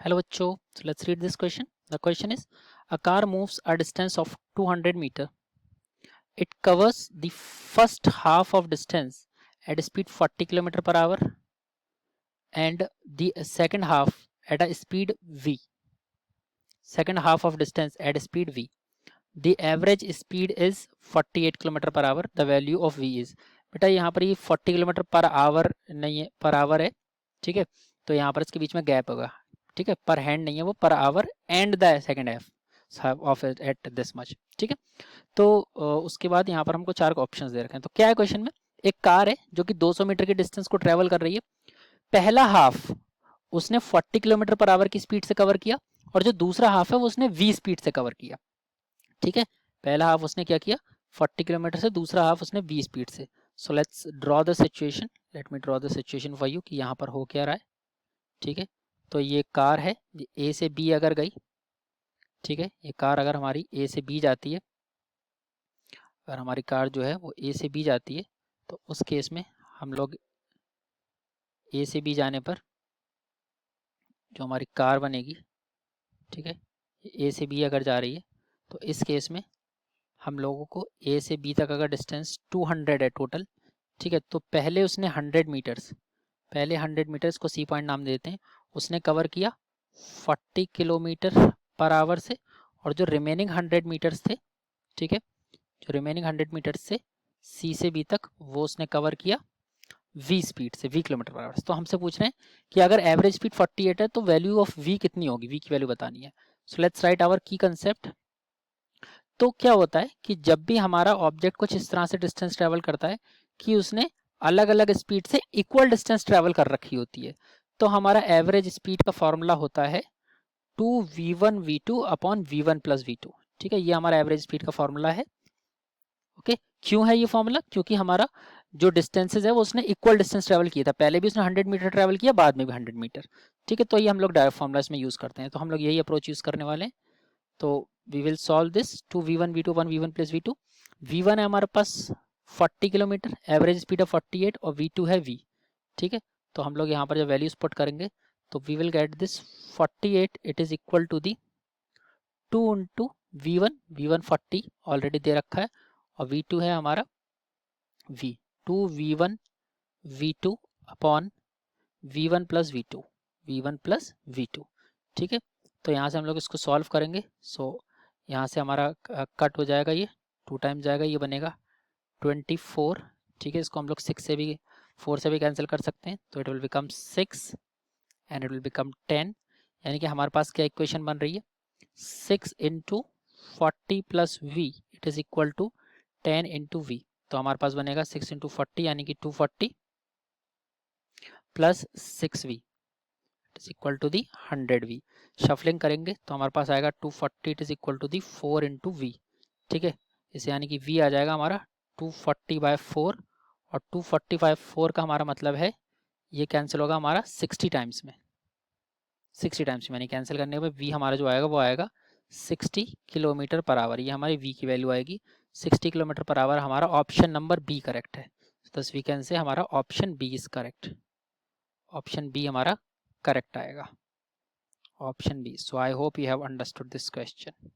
Hello bachcho, so let's read this question. The question is, a car moves a distance of 200 meter. It covers the first half of distance at a speed 40 km per hour and the second half at a speed v. Second half of distance at a speed v. The average speed is 48 km per hour. The value of v is, बेटा यहाँ पर ये 40 km per hour नहीं है, per hour है, ठीक है, तो यहाँ पर इसके बीच में गैप होगा, ठीक है, पर हैंड नहीं है वो, per hour and the second half of at this much, ठीक है। तो उसके बाद यहाँ पर हमको चार ऑप्शंस दे रखे हैं। तो क्या है क्वेश्चन में, एक कार है जो कि 200 मीटर की डिस्टेंस को ट्रेवल कर रही है। पहला हाफ उसने 40 किलोमीटर पर आवर की स्पीड से कवर किया और जो दूसरा हाफ है वो उसने v स्पीड से कवर किया, ठीक है। पहला हाफ उसने क्या किया 40 किलोमीटर से, दूसरा हाफ उसने v स्पीड से। So let's draw the situation, let me draw the situation for you कि यहाँ पर हो क्या रहा है, ठीक है। तो ये कार है, ये ए से बी अगर गई, ठीक है, ये कार अगर हमारी ए से बी जाती है, अगर हमारी कार जो है वो ए से बी जाती है, तो उस केस में हम लोग ए से बी जाने पर जो हमारी कार बनेगी, ठीक है, ए से बी अगर जा रही है तो इस केस में हम लोगों को ए से बी तक अगर डिस्टेंस 200 है टोटल, ठीक है, तो पहले उसने 100 मीटर्स, पहले 100 मीटर्स को सी पॉइंट नाम देते हैं, उसने कवर किया 40 किलोमीटर पर आवर से, और जो रिमेनिंग 100 मीटर्स थे, ठीक है, जो रिमेनिंग 100 मीटर्स से सी से बी तक वो उसने कवर किया v स्पीड से, v किलोमीटर पर आवर। तो हमसे पूछ रहे हैं कि अगर एवरेज स्पीड 48 है तो वैल्यू ऑफ v कितनी होगी, v की वैल्यू बतानी है। सो लेट्स राइट आवर की कंसेप्ट। तो क्या होता है कि जब भी हमारा ऑब्जेक्ट कुछ इस तरह से डिस्टेंस ट्रेवल करता है कि उसने अलग अलग स्पीड से इक्वल डिस्टेंस ट्रेवल कर रखी होती है, तो हमारा एवरेज स्पीड का फॉर्मूला होता है 2v1v2 upon v1 plus v2, ठीक है, ये हमारा एवरेज स्पीड का फॉर्मूला है। ओके, क्यों है ये फॉर्मूला, क्योंकि हमारा जो डिस्टेंसेज है वो उसने इक्वल डिस्टेंस ट्रेवल किया था, पहले भी उसने 100 मीटर ट्रेवल किया, बाद में भी 100 मीटर, ठीक है। तो ये हम लोग डायरेक्ट फॉर्मूला इसमें यूज करते हैं, तो हम लोग यही अप्रोच यूज करने वाले हैं। तो we will solve this, 2v1 v2 1 v1 plus v2। v1 है हमारे पास 40 किलोमीटर, एवरेज स्पीड है 48 और v2 है v, ठीक है। तो हम लोग यहाँ पर जब वैल्यूज पुट करेंगे तो we will get this 48 it is equal to the 2 into v1, v1 40 already दे रखा है, और v2 है हमारा v, 2v1 v2 upon v1 plus v2, v1 plus v2, ठीक है। तो यहाँ से हम लोग इसको सॉल्व करेंगे। सो यहाँ से हमारा कट हो जाएगा, ये 2 टाइम जाएगा, ये बनेगा 24, ठीक है। इसको हम लोग 6 से भी 4 से भी कैंसिल कर सकते हैं, तो it will become 6 and it will become 10, यानी कि हमारे पास क्या इक्वेशन बन रही है, 6 into 40 plus v it is equal to 10 into v। तो हमारे पास बनेगा 6 इंटू 40 यानी कि 240 plus 6v it is equal to the 100v। Shuffling करेंगे तो हमारे पास आएगा 240 it is equal to the 4 into v, ठीक है। इसे यानी कि v आ जाएगा हमारा 240/4, और 240/4 का हमारा मतलब है ये कैंसिल होगा हमारा 60 टाइम्स में, 60 टाइम्स में, यानी कैंसिल करने के बाद v हमारा जो आएगा वो आएगा 60 किलोमीटर पर आवर, ये हमारी v की वैल्यू आएगी 60 किलोमीटर पर आवर। हमारा ऑप्शन नंबर बी करेक्ट है, thus we can say हमारा option B is correct, option B हमारा करेक्ट आएगा, option B. So I hope you have understood this question.